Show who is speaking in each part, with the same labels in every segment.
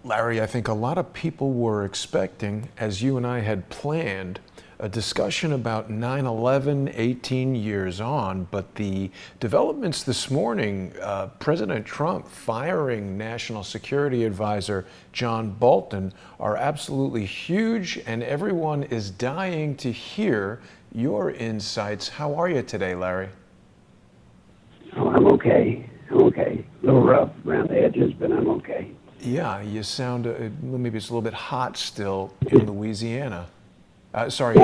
Speaker 1: Larry, I think a lot of people were expecting, as you and I had planned, a discussion about 9/11 18 years on, but the developments this morning, President Trump firing National Security Advisor John Bolton, are absolutely huge, and everyone is dying to hear your insights. How are you today, Larry?
Speaker 2: Oh, I'm okay. I'm okay. A little rough around the edges, but I'm okay.
Speaker 1: Yeah, you sound, maybe it's a little bit hot still in Louisiana. Sorry,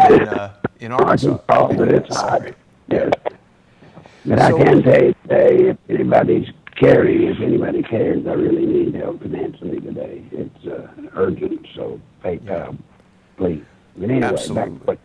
Speaker 1: in Arkansas.
Speaker 2: But it's hot.
Speaker 1: Sorry.
Speaker 2: Yes. But
Speaker 1: So-
Speaker 2: I can tell you today, if anybody cares, I really need help financially today. It's urgent, so PayPal, please. But anyway,
Speaker 1: Absolutely.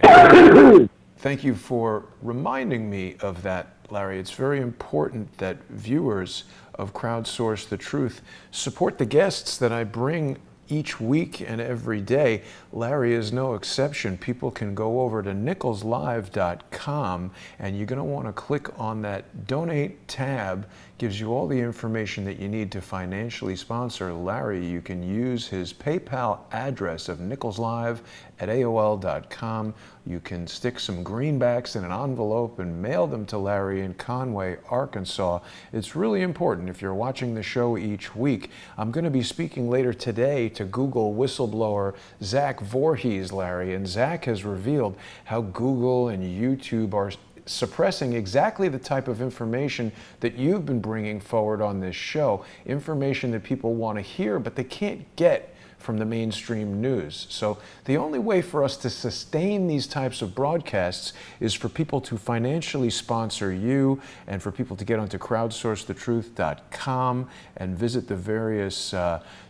Speaker 1: Absolutely. Thank you for reminding me of that, Larry. It's very important that viewers of Crowdsource the Truth support the guests that I bring each week and every day. Larry is no exception. People can go over to nicholslive.com, and you're going to want to click on that donate tab. Gives you all the information that you need to financially sponsor Larry. You can use his PayPal address of nicholslive@aol.com. You can stick some greenbacks in an envelope and mail them to Larry in Conway, Arkansas. It's really important if you're watching the show each week. I'm going to be speaking later today to Google whistleblower Zach Voorhees, Larry, and Zach has revealed how Google and YouTube are suppressing exactly the type of information that you've been bringing forward on this show, information that people want to hear but they can't get from the mainstream news. So the only way for us to sustain these types of broadcasts is for people to financially sponsor you and for people to get onto crowdsourcethetruth.com and visit the various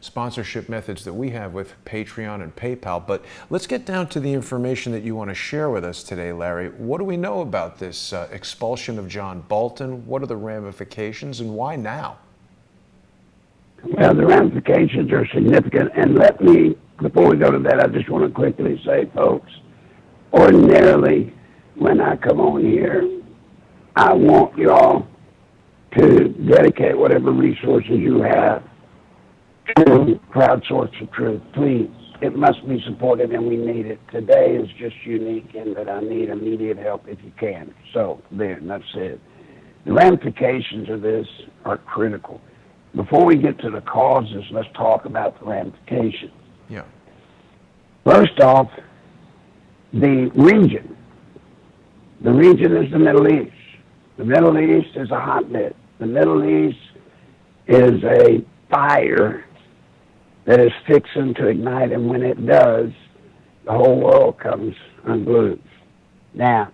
Speaker 1: sponsorship methods that we have with Patreon and PayPal. But let's get down to the information that you want to share with us today, Larry. What do we know about this expulsion of John Bolton? What are the ramifications and why now?
Speaker 2: Well, the ramifications are significant, and let me, before we go to that, I just want to quickly say, folks, ordinarily, when I come on here, I want y'all to dedicate whatever resources you have to Crowdsource the Truth. Please, it must be supported, and we need it. Today is just unique in that I need immediate help if you can. So, there, that's it. The ramifications of this are critical. Before we get to the causes, let's talk about the ramifications.
Speaker 1: Yeah.
Speaker 2: First off, the region. The region is the Middle East. The Middle East is a hotbed. The Middle East is a fire that is fixing to ignite, and when it does, the whole world comes unglued. Now,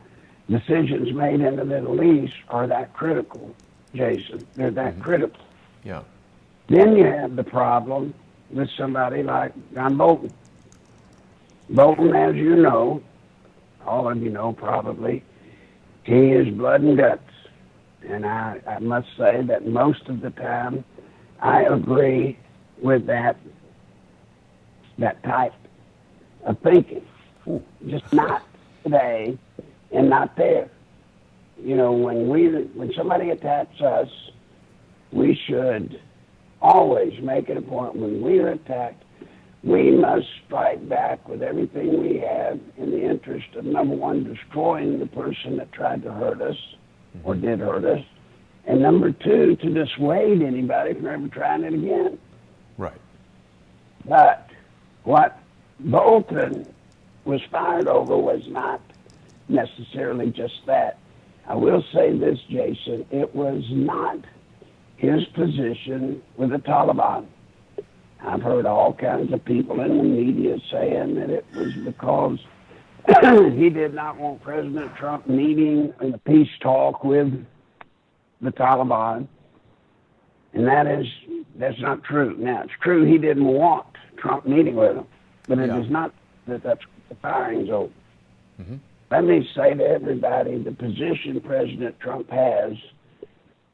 Speaker 2: decisions made in the Middle East are that critical, Jason. They're that critical.
Speaker 1: Yeah.
Speaker 2: Then you have the problem with somebody like John Bolton. Bolton, as you know, all of you know probably, he is blood and guts. And I must say that most of the time I agree with that type of thinking. Just not today and not there. You know, when somebody attacks us, we should always make it a point when we are attacked, we must fight back with everything we have in the interest of, number one, destroying the person that tried to hurt us or did hurt us, and number two, to dissuade anybody from ever trying it again.
Speaker 1: Right.
Speaker 2: But what Bolton was fired over was not necessarily just that. I will say this, Jason, it was not his position with the Taliban. I've heard all kinds of people in the media saying that it was because he did not want President Trump meeting in a peace talk with the Taliban. And that's not true. Now, it's true he didn't want Trump meeting with him, but it is not that's the firing's over. Mm-hmm. Let me say to everybody, the position President Trump has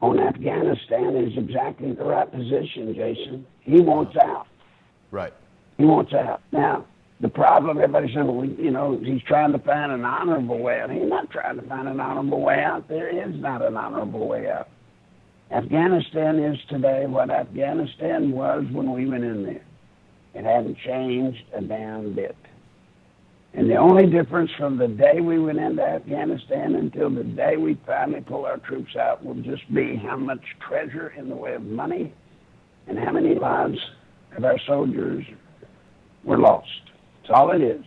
Speaker 2: on Afghanistan is exactly the right position, Jason. He wants out.
Speaker 1: Right.
Speaker 2: He wants out. Now, the problem, everybody said, well, he's trying to find an honorable way out. He's not trying to find an honorable way out. There is not an honorable way out. Afghanistan is today what Afghanistan was when we went in there. It hadn't changed a damn bit. And the only difference from the day we went into Afghanistan until the day we finally pull our troops out will just be how much treasure in the way of money and how many lives of our soldiers were lost. That's all it is.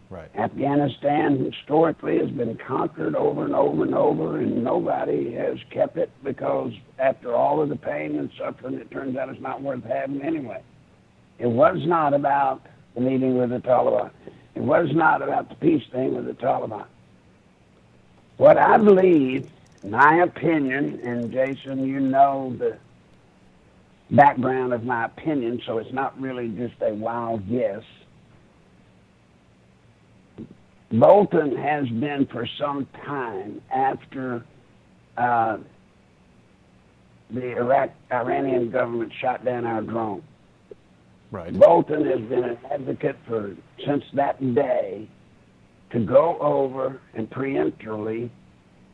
Speaker 1: Right.
Speaker 2: Afghanistan historically has been conquered over and over and over, and nobody has kept it because after all of the pain and suffering, it turns out it's not worth having anyway. It was not about the meeting with the Taliban. It was not about the peace thing with the Taliban. What I believe, my opinion, and Jason, you know the background of my opinion, so it's not really just a wild guess. Bolton has been for some time after the Iranian government shot down our drone.
Speaker 1: Right.
Speaker 2: Bolton has been an advocate since that day to go over and preemptively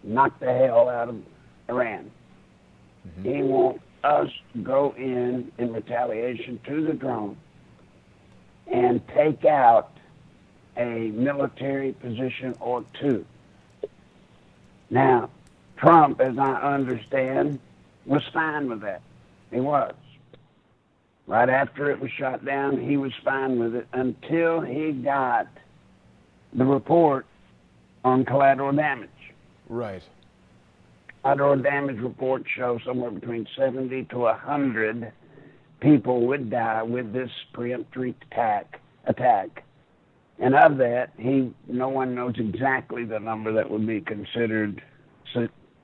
Speaker 2: knock the hell out of Iran. Mm-hmm. He wants us to go in retaliation to the drone and take out a military position or two. Now, Trump, as I understand, was fine with that. He was. Right after it was shot down, he was fine with it until he got the report on collateral damage.
Speaker 1: Right.
Speaker 2: Collateral damage reports show somewhere between 70 to 100 people would die with this preemptory attack. And of that, no one knows exactly the number that would be considered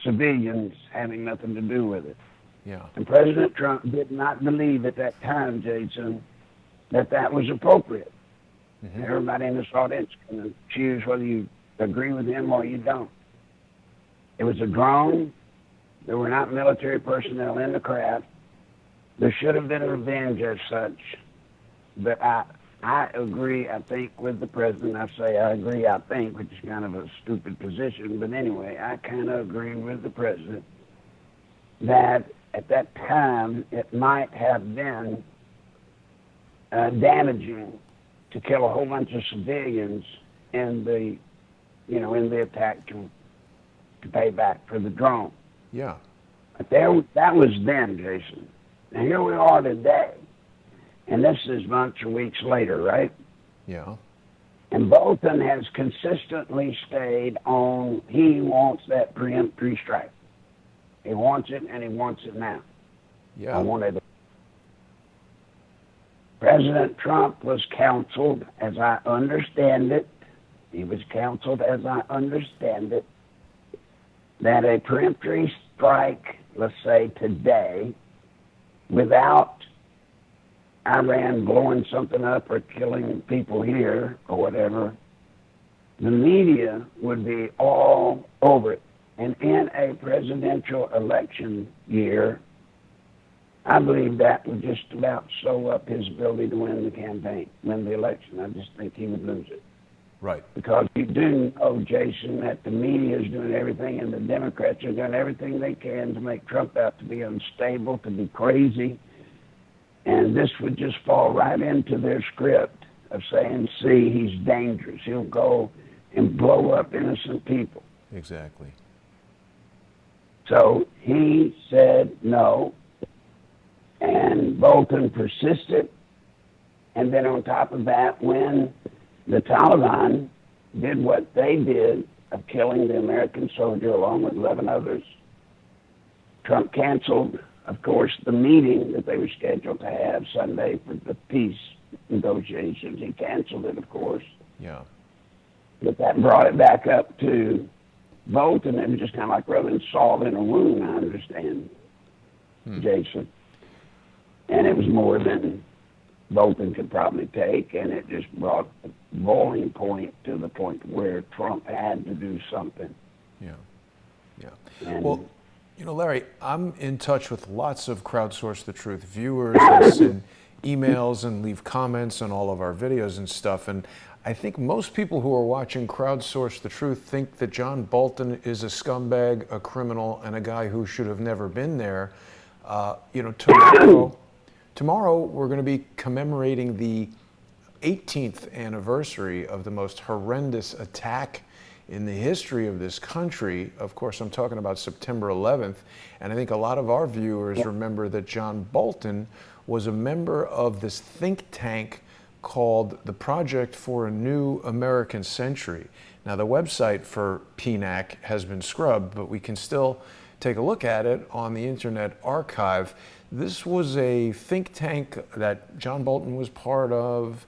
Speaker 2: civilians having nothing to do with it.
Speaker 1: Yeah.
Speaker 2: And President Trump did not believe at that time, Jason, that was appropriate. Mm-hmm. Everybody in this audience can choose whether you agree with him or you don't. It was a drone. There were not military personnel in the craft. There should have been revenge as such. But I agree, I think, with the president. I say I agree, I think, which is kind of a stupid position. But anyway, I kind of agree with the president that at that time it might have been damaging to kill a whole bunch of civilians in the attack to pay back for the drone.
Speaker 1: Yeah.
Speaker 2: But that was then, Jason. Now here we are today, and this is months or weeks later, right?
Speaker 1: Yeah.
Speaker 2: And Bolton has consistently stayed on, he wants that preemptory strike. He wants it, and he wants it now.
Speaker 1: Yeah.
Speaker 2: I wanted it. President Trump was counseled, as I understand it, that a preemptory strike, let's say today, without Iran blowing something up or killing people here or whatever, the media would be all over it. And in a presidential election year, I believe that would just about sew up his ability to win the election. I just think he would lose it.
Speaker 1: Right.
Speaker 2: Because you do know, Jason, that the media is doing everything and the Democrats are doing everything they can to make Trump out to be unstable, to be crazy. And this would just fall right into their script of saying, see, he's dangerous. He'll go and blow up innocent people.
Speaker 1: Exactly.
Speaker 2: So he said no, and Bolton persisted. And then on top of that, when the Taliban did what they did of killing the American soldier along with 11 others, Trump canceled, of course, the meeting that they were scheduled to have Sunday for the peace negotiations. He canceled it, of course.
Speaker 1: Yeah.
Speaker 2: But that brought it back up to Bolton. It was just kind of like rubbing salt in a wound, I understand, Jason. And it was more than Bolton could probably take, and it just brought the boiling point to the point where Trump had to do something.
Speaker 1: Yeah. Yeah.
Speaker 2: And
Speaker 1: well, Larry, I'm in touch with lots of Crowdsource the Truth viewers that send emails and leave comments on all of our videos and stuff, and I think most people who are watching Crowdsource the Truth think that John Bolton is a scumbag, a criminal, and a guy who should have never been there. Tomorrow we're going to be commemorating the 18th anniversary of the most horrendous attack in the history of this country. Of course, I'm talking about September 11th, and I think a lot of our viewers remember that John Bolton was a member of this think tank called the Project for a New American Century. Now, the website for PNAC has been scrubbed, but we can still take a look at it on the Internet Archive. This was a think tank that John Bolton was part of,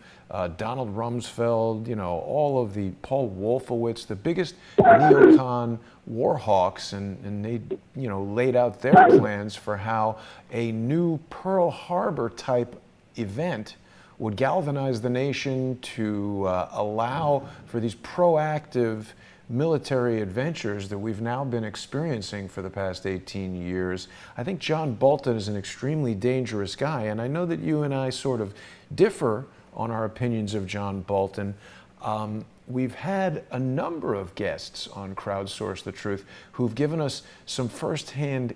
Speaker 1: Donald Rumsfeld, all of the Paul Wolfowitz, the biggest neocon war hawks, and they, laid out their plans for how a new Pearl Harbor type event would galvanize the nation to allow for these proactive military adventures that we've now been experiencing for the past 18 years. I think John Bolton is an extremely dangerous guy, and I know that you and I sort of differ on our opinions of John Bolton. We've had a number of guests on Crowdsource the Truth who've given us some firsthand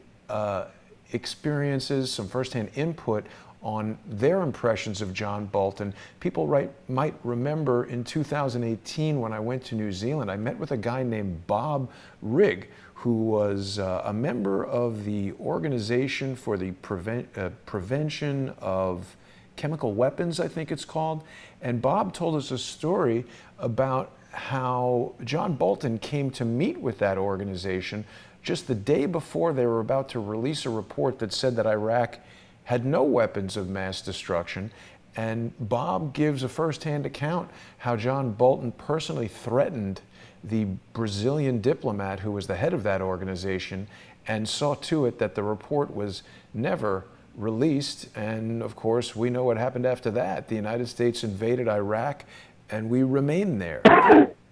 Speaker 1: experiences, some firsthand input on their impressions of John Bolton. People might remember in 2018 when I went to New Zealand, I met with a guy named Bob Rigg, who was a member of the Organization for the Prevention of Chemical Weapons, I think it's called. And Bob told us a story about how John Bolton came to meet with that organization just the day before they were about to release a report that said that Iraq had no weapons of mass destruction. And Bob gives a firsthand account how John Bolton personally threatened the Brazilian diplomat who was the head of that organization and saw to it that the report was never released. And of course, we know what happened after that. The United States invaded Iraq and we remained there.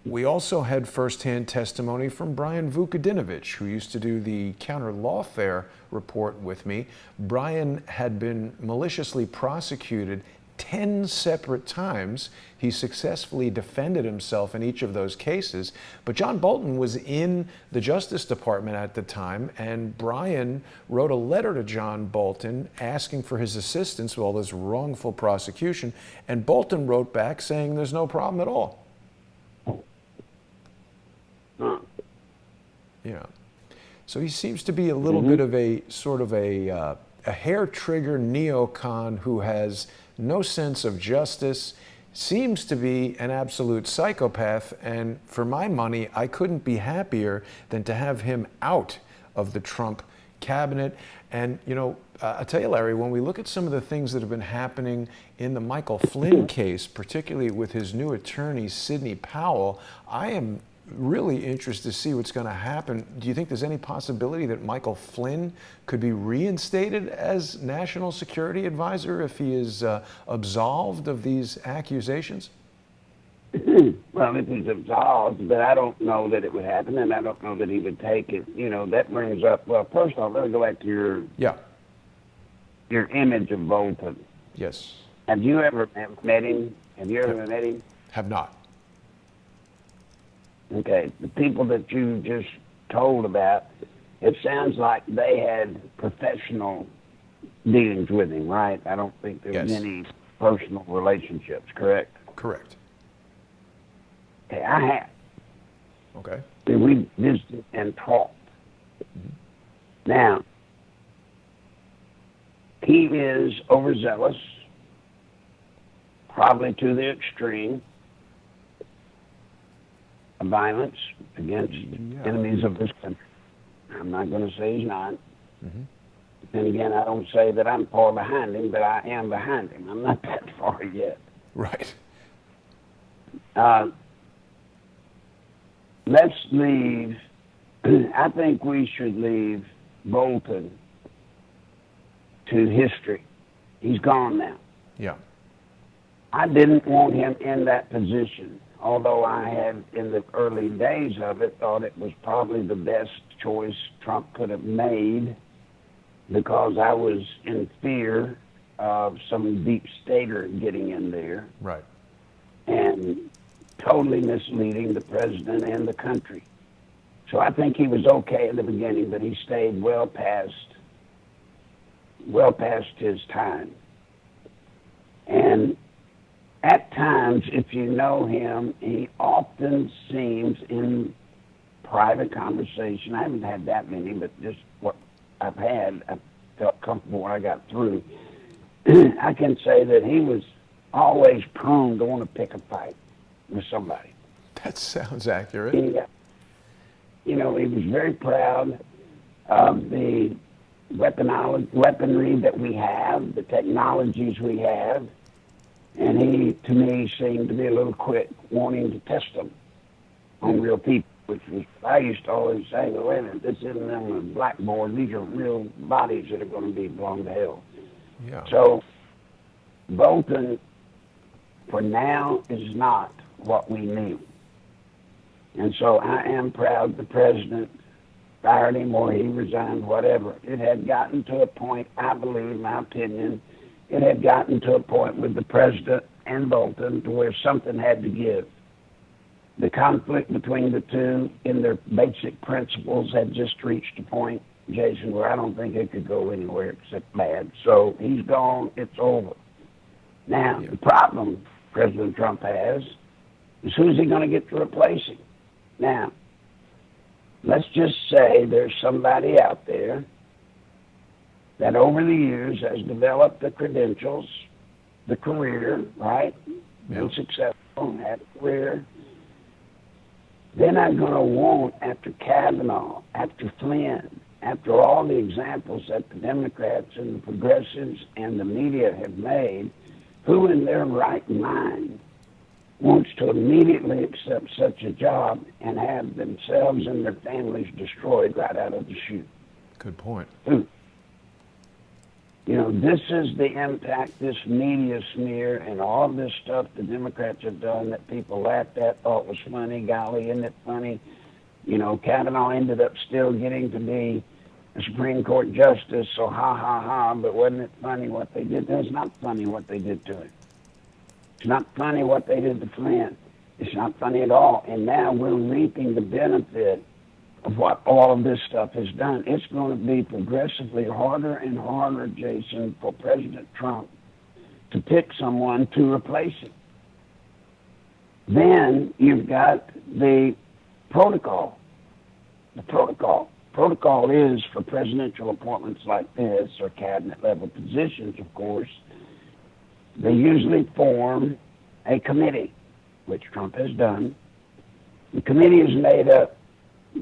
Speaker 1: We also had firsthand testimony from Brian Vukadinovich, who used to do the counter lawfare report with me. Brian had been maliciously prosecuted 10 separate times. He successfully defended himself in each of those cases. But John Bolton was in the Justice Department at the time, and Brian wrote a letter to John Bolton asking for his assistance with all this wrongful prosecution. And Bolton wrote back saying there's no problem at all. Yeah. So he seems to be a little bit of a sort of a hair-trigger neocon who has no sense of justice, seems to be an absolute psychopath, and for my money, I couldn't be happier than to have him out of the Trump cabinet. And, I'll tell you, Larry, when we look at some of the things that have been happening in the Michael Flynn case, particularly with his new attorney, Sidney Powell, I am really interested to see what's going to happen. Do you think there's any possibility that Michael Flynn could be reinstated as National Security Advisor if he is absolved of these accusations?
Speaker 2: Well, if he's absolved, but I don't know that it would happen, and I don't know that he would take it. That brings up, well, first off, let me go back to your image of Bolton.
Speaker 1: Yes.
Speaker 2: Have you ever met him? Have you ever met him?
Speaker 1: Have not.
Speaker 2: Okay, the people that you just told about, it sounds like they had professional dealings with him, right? I don't think there was any personal relationships, correct?
Speaker 1: Correct.
Speaker 2: Okay, I have.
Speaker 1: Okay.
Speaker 2: We visited and talked. Now, he is overzealous, probably to the extreme. Violence against enemies of this country. I'm not going to say he's not. Then again, I don't say that I'm far behind him, but I am behind him. I'm not that far yet.
Speaker 1: Right.
Speaker 2: Let's leave. I think we should leave Bolton to history. He's gone now.
Speaker 1: Yeah.
Speaker 2: I didn't want him in that position. Although I had, in the early days of it, thought it was probably the best choice Trump could have made because I was in fear of some deep stater getting in there.
Speaker 1: Right.
Speaker 2: And totally misleading the president and the country. So I think he was okay in the beginning, but he stayed well past his time. And at times, if you know him, he often seems in private conversation. I haven't had that many, but just what I've had, I felt comfortable when I got through. I can say that he was always prone to want to pick a fight with somebody.
Speaker 1: That sounds accurate.
Speaker 2: He was very proud of the weaponry that we have, the technologies we have, and he, to me, seemed to be a little quick wanting to test them on real people, which was, I used to always say, well, wait a minute, this isn't on a blackboard. These are real bodies that are going to be blown to hell.
Speaker 1: Yeah.
Speaker 2: So Bolton, for now, is not what we need. And so I am proud the president fired him or he resigned, whatever. It had gotten to a point, I believe, my opinion, it had gotten to a point with the president and Bolton to where something had to give. The conflict between the two in their basic principles had just reached a point, Jason, where I don't think it could go anywhere except bad. So he's gone, it's over. Now, the problem President Trump has is who's he going to get to replace him? Now, let's just say there's somebody out there that over the years has developed the credentials, the career, right? Been successful, had a career. Then I'm going to want, after Kavanaugh, after Flynn, after all the examples that the Democrats and the progressives and the media have made, who in their right mind wants to immediately accept such a job and have themselves and their families destroyed right out of the chute?
Speaker 1: Good point.
Speaker 2: Who? This is the impact, this media smear and all this stuff the Democrats have done that people laughed at, thought was funny. Golly, isn't it funny? Kavanaugh ended up still getting to be a Supreme Court justice, so ha, ha, ha, but wasn't it funny what they did? It's not funny what they did to him. It's not funny what they did to Flynn. It's not funny at all. And now we're reaping the benefit of what all of this stuff has done. It's going to be progressively harder and harder, Jason, for President Trump to pick someone to replace him. Then you've got the protocol. The protocol. Protocol is for presidential appointments like this, or cabinet-level positions, of course, they usually form a committee, which Trump has done. The committee is made up,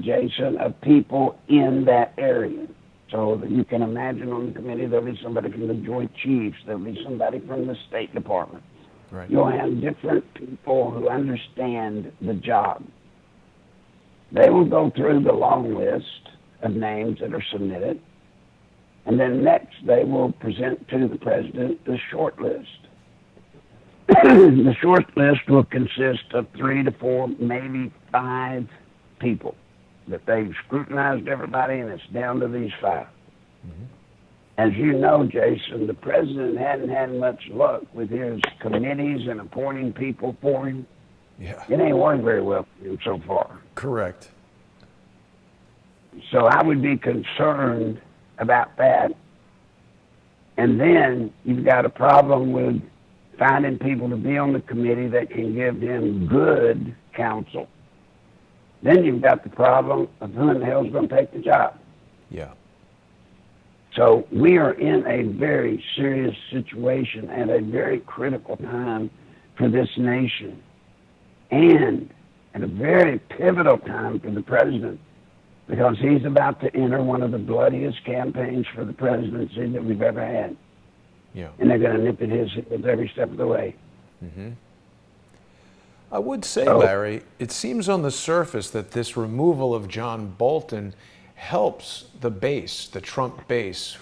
Speaker 2: Jason, of people in that area. So you can imagine on the committee there'll be somebody from the Joint Chiefs, there'll be somebody from the State Department.
Speaker 1: Right.
Speaker 2: You'll have different people who understand the job. They will go through the long list of names that are submitted, and then next they will present to the president the short list. The short list will consist of 3 to 4, maybe 5 people that they've scrutinized everybody, and it's down to these 5. Mm-hmm. As you know, Jason, the president hadn't had much luck with his committees and appointing people for him.
Speaker 1: Yeah.
Speaker 2: It ain't worked very well for him so far.
Speaker 1: Correct.
Speaker 2: So I would be concerned about that. And then you've got a problem with finding people to be on the committee that can give him good counsel. Then you've got the problem of who in the hell is going to take the job.
Speaker 1: Yeah.
Speaker 2: So we are in a very serious situation at a very critical time for this nation, and at a very pivotal time for the president, because he's about to enter one of the bloodiest campaigns for the presidency that we've ever had.
Speaker 1: Yeah.
Speaker 2: And they're going to nip at his heels every step of the way.
Speaker 1: Mm-hmm. I would say, Larry, it seems on the surface that this removal of John Bolton helps the base, the Trump base,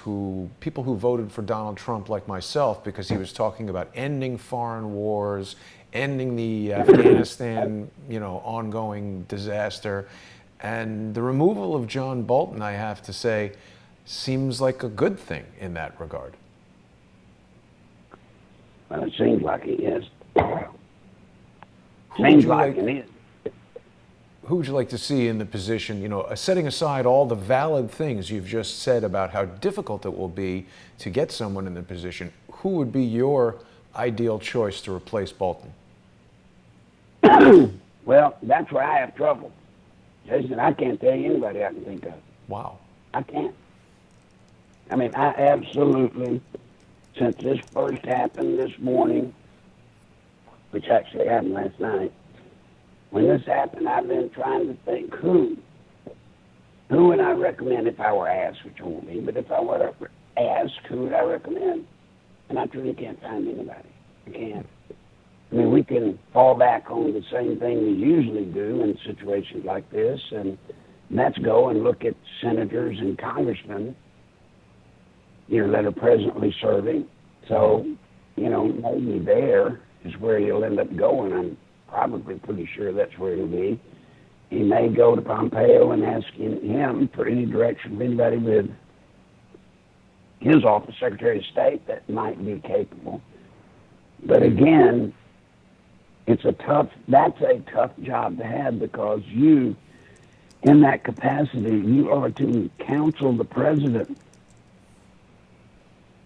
Speaker 1: people who voted for Donald Trump like myself, because he was talking about ending foreign wars, ending the Afghanistan, ongoing disaster. And the removal of John Bolton, I have to say, seems like a good thing in that regard.
Speaker 2: Well, it seems like he is.
Speaker 1: who would
Speaker 2: Seems
Speaker 1: you
Speaker 2: like
Speaker 1: like?
Speaker 2: it is.
Speaker 1: Who would you like to see in the position? Setting aside all the valid things you've just said about how difficult it will be to get someone in the position, who would be your ideal choice to replace Bolton?
Speaker 2: Well, that's where I have trouble. Jason, I can't tell you anybody I can think of.
Speaker 1: Wow.
Speaker 2: I can't. I mean, I absolutely, since this first happened this morning, which actually happened last night, when this happened, I've been trying to think who would I recommend if I were asked, which I won't be, but if I were asked, who would I recommend? And I truly can't find anybody. I can't. I mean, we can fall back on the same thing we usually do in situations like this, and that's go and look at senators and congressmen, that are presently serving. So, maybe there is where he'll end up going. I'm probably pretty sure that's where he'll be. He may go to Pompeo and ask him for any direction of anybody with his office, Secretary of State, that might be capable. But again, that's a tough job to have, because you, in that capacity, you are to counsel the president.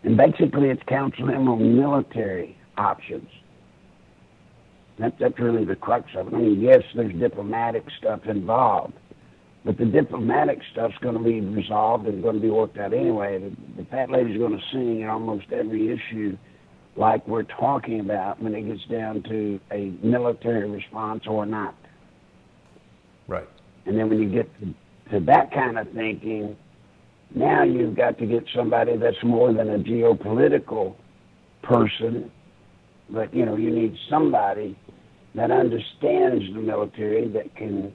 Speaker 2: And basically it's counsel him on military options. That's really the crux of it. I mean, yes, there's diplomatic stuff involved, but the diplomatic stuff's going to be resolved and going to be worked out anyway. The fat lady's going to sing in almost every issue like we're talking about when it gets down to a military response or not.
Speaker 1: Right.
Speaker 2: And then when you get to that kind of thinking, now you've got to get somebody that's more than a geopolitical person, but you need somebody that understands the military, that can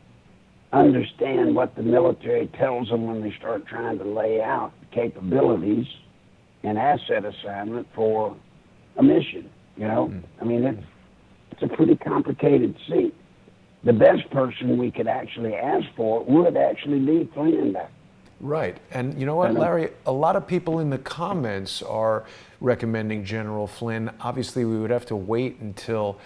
Speaker 2: understand what the military tells them when they start trying to lay out capabilities and asset assignment for a mission. I mean, it's a pretty complicated seat. The best person we could actually ask for would actually be Flynn back.
Speaker 1: Right. And you know what, Larry? A lot of people in the comments are recommending General Flynn. Obviously, we would have to wait until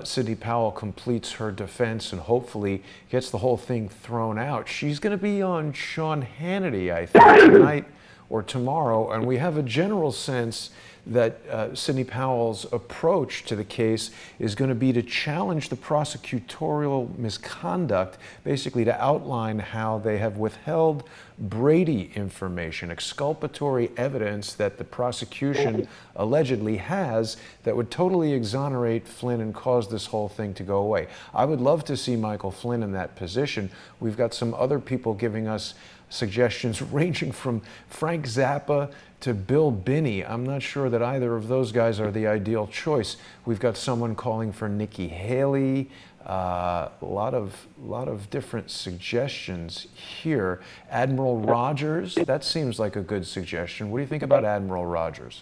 Speaker 1: Sidney Powell completes her defense and hopefully gets the whole thing thrown out. She's going to be on Sean Hannity, I think, tonight or tomorrow, and we have a general sense that Sidney Powell's approach to the case is going to be to challenge the prosecutorial misconduct, basically to outline how they have withheld Brady information, exculpatory evidence that the prosecution allegedly has that would totally exonerate Flynn and cause this whole thing to go away. I would love to see Michael Flynn in that position. We've got some other people giving us suggestions ranging from Frank Zappa to Bill Binney. I'm not sure that either of those guys are the ideal choice. We've got someone calling for Nikki Haley. A lot of different suggestions here. Admiral Rogers, that seems like a good suggestion. What do you think about Admiral Rogers?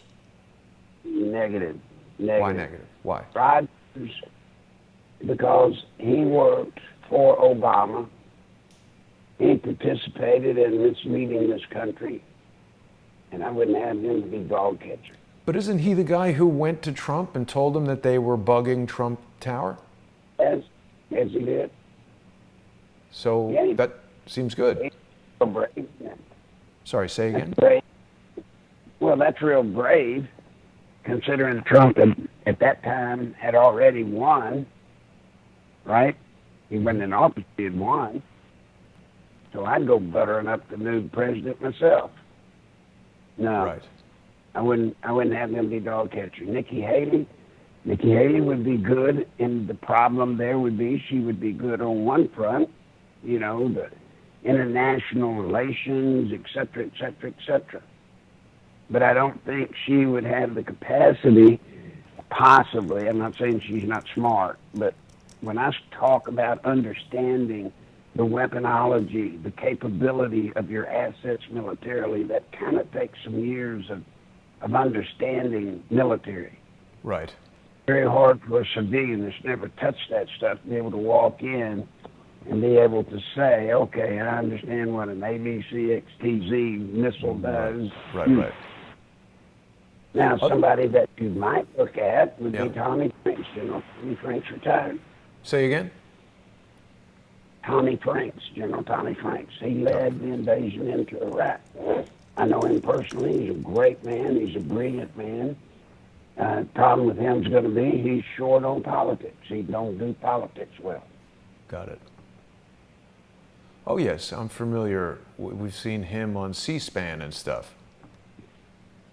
Speaker 2: Negative.
Speaker 1: Why negative? Why?
Speaker 2: Rogers, because he worked for Obama. He participated in misleading this country, and I wouldn't have him to be dog catcher.
Speaker 1: But isn't he the guy who went to Trump and told him that they were bugging Trump Tower?
Speaker 2: Yes, he did.
Speaker 1: So
Speaker 2: Yeah,
Speaker 1: that seems good.
Speaker 2: He's real brave.
Speaker 1: Sorry, say again?
Speaker 2: Brave. Well, that's real brave, considering Trump at that time had already won, right? He wasn't in office, he had won. So I'd go buttering up the new president myself. No,
Speaker 1: Right.
Speaker 2: I wouldn't have him be dog catcher. Nikki Haley would be good, and the problem there would be she would be good on one front, the international relations, et cetera, et cetera, et cetera. But I don't think she would have the capacity, possibly, I'm not saying she's not smart, but when I talk about understanding the weaponology, the capability of your assets militarily, that kind of takes some years of understanding military.
Speaker 1: Right.
Speaker 2: Very hard for a civilian that's never touched that stuff to be able to walk in and be able to say, okay, I understand what an ABCXTZ missile does.
Speaker 1: Right.
Speaker 2: Now, somebody that you might look at would
Speaker 1: Yeah.
Speaker 2: be Tommy Franks. Tommy Franks retired.
Speaker 1: Say again?
Speaker 2: Tommy Franks, General Tommy Franks. He led the invasion into Iraq. I know him personally. He's a great man. He's a brilliant man. Problem with him is going to be he's short on politics. He don't do politics well.
Speaker 1: Got it. Oh, yes, I'm familiar. We've seen him on C-SPAN and stuff.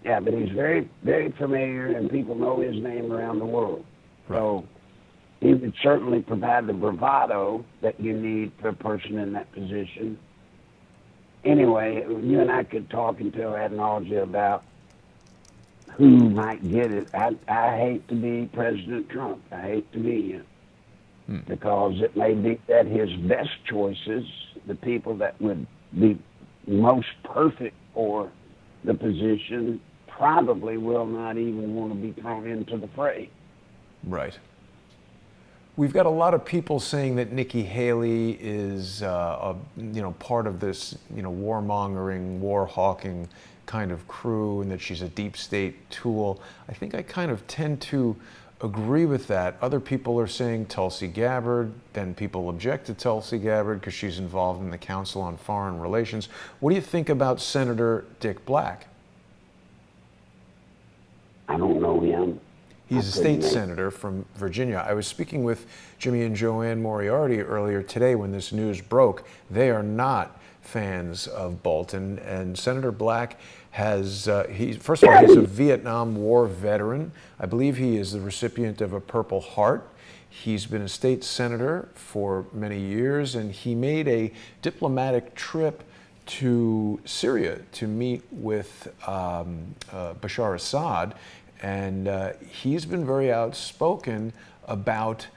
Speaker 2: Yeah, but he's very, very familiar, and people know his name around the world.
Speaker 1: Right.
Speaker 2: So he would certainly provide the bravado that you need for a person in that position. Anyway, you and I could talk until ad nauseam about who might get it. I hate to be President Trump. I hate to be him. Because it may be that his best choices, the people that would be most perfect for the position, probably will not even want to be thrown into the fray.
Speaker 1: Right. We've got a lot of people saying that Nikki Haley is, part of this, warmongering, war-hawking kind of crew, and that she's a deep state tool. I think I kind of tend to agree with that. Other people are saying Tulsi Gabbard, then people object to Tulsi Gabbard because she's involved in the Council on Foreign Relations. What do you think about Senator Dick Black?
Speaker 2: I don't know him.
Speaker 1: He's a state senator from Virginia. I was speaking with Jimmy and Joanne Moriarty earlier today when this news broke. They are not fans of Bolton, and Senator Black has, first of all, he's a Vietnam War veteran. I believe he is the recipient of a Purple Heart. He's been a state senator for many years, and he made a diplomatic trip to Syria to meet with Bashar Assad, and he's been very outspoken about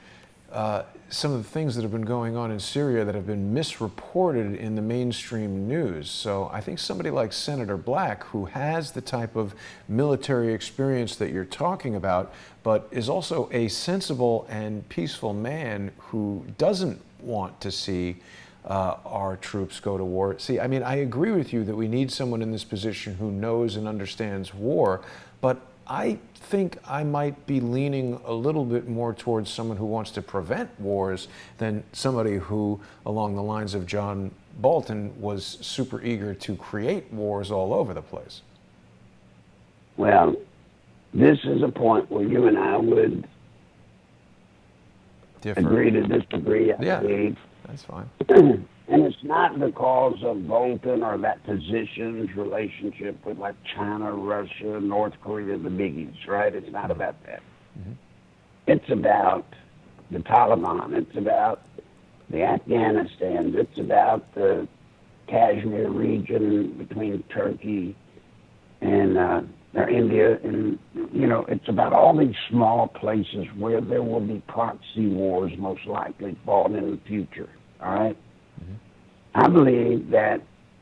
Speaker 1: some of the things that have been going on in Syria that have been misreported in the mainstream news. So I think somebody like Senator Black, who has the type of military experience that you're talking about, but is also a sensible and peaceful man who doesn't want to see our troops go to war. See, I mean, I agree with you that we need someone in this position who knows and understands war, but I think I might be leaning a little bit more towards someone who wants to prevent wars than somebody who, along the lines of John Bolton, was super eager to create wars all over the place.
Speaker 2: Well, this is a point where you and I would agree to disagree, I believe.
Speaker 1: That's fine.
Speaker 2: And it's not because of Bolton or that position's relationship with like China, Russia, North Korea, the biggies, right? It's not about that. Mm-hmm. It's about the Taliban. It's about the Afghanistan. It's about the Kashmir region between Turkey and India. And, it's about all these small places where there will be proxy wars most likely fought in the future, all right? Mm-hmm. I believe that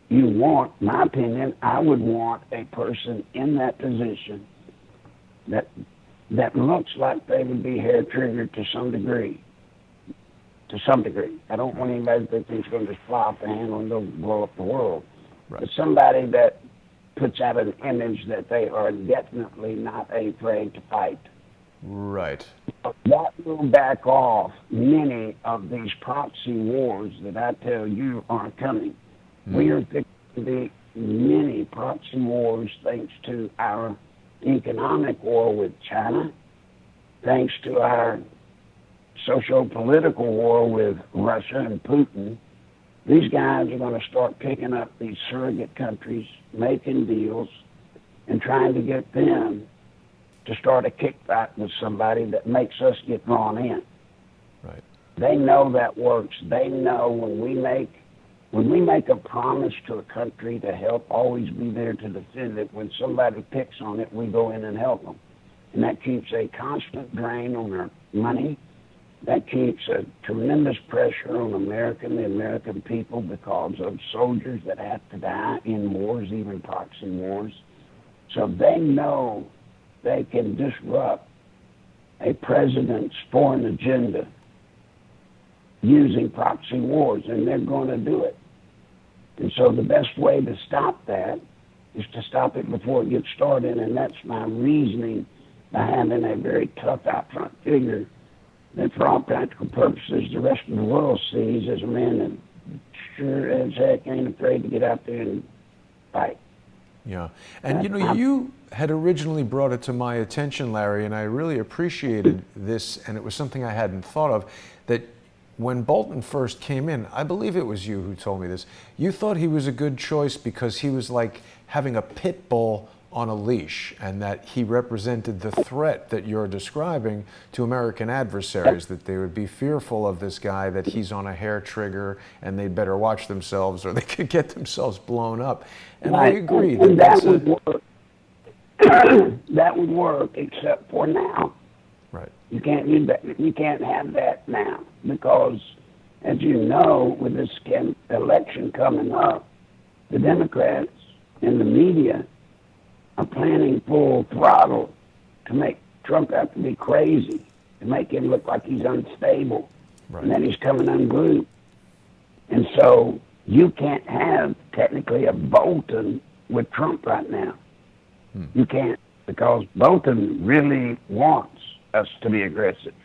Speaker 2: you want, my opinion, I would want a person in that position that looks like they would be hair-triggered to some degree. To some degree. I don't want anybody that thinks going to just fly off the handle and go blow up the world. Right. But somebody that puts out an image that they are definitely not afraid to fight.
Speaker 1: Right.
Speaker 2: That will back off many of these proxy wars that I tell you are coming. Mm. We are fixing to be many proxy wars thanks to our economic war with China, thanks to our socio-political war with Russia and Putin. These guys are going to start picking up these surrogate countries, making deals, and trying to get them to start a kickback with somebody that makes us get drawn in.
Speaker 1: Right.
Speaker 2: They know that works. They know when we make a promise to a country to help, always be there to defend it. When somebody picks on it, we go in and help them. And that keeps a constant drain on our money. That keeps a tremendous pressure on the American people because of soldiers that have to die in wars, even proxy wars. So they know they can disrupt a president's foreign agenda using proxy wars, and they're going to do it. And so the best way to stop that is to stop it before it gets started, and that's my reasoning by having a very tough out front figure that for all practical purposes, the rest of the world sees as a man that sure as heck ain't afraid to get out there and fight.
Speaker 1: Yeah. And you had originally brought it to my attention, Larry, and I really appreciated this, and it was something I hadn't thought of, that when Bolton first came in, I believe it was you who told me this, you thought he was a good choice because he was like having a pit bull on a leash, and that he represented the threat that you're describing to American adversaries, that they would be fearful of this guy, that he's on a hair trigger and they'd better watch themselves or they could get themselves blown up. And I agree
Speaker 2: and
Speaker 1: that
Speaker 2: that would work. That would work, except for now.
Speaker 1: Right.
Speaker 2: You can't do that. You can't have that now because, as you know, with this election coming up, the Democrats and the media are planning full throttle to make Trump out to be crazy, to make him look like he's unstable,
Speaker 1: Right.
Speaker 2: and that he's coming unglued. And so you can't have technically a Bolton with Trump right now. You can't, because Bolton really wants us to be aggressive.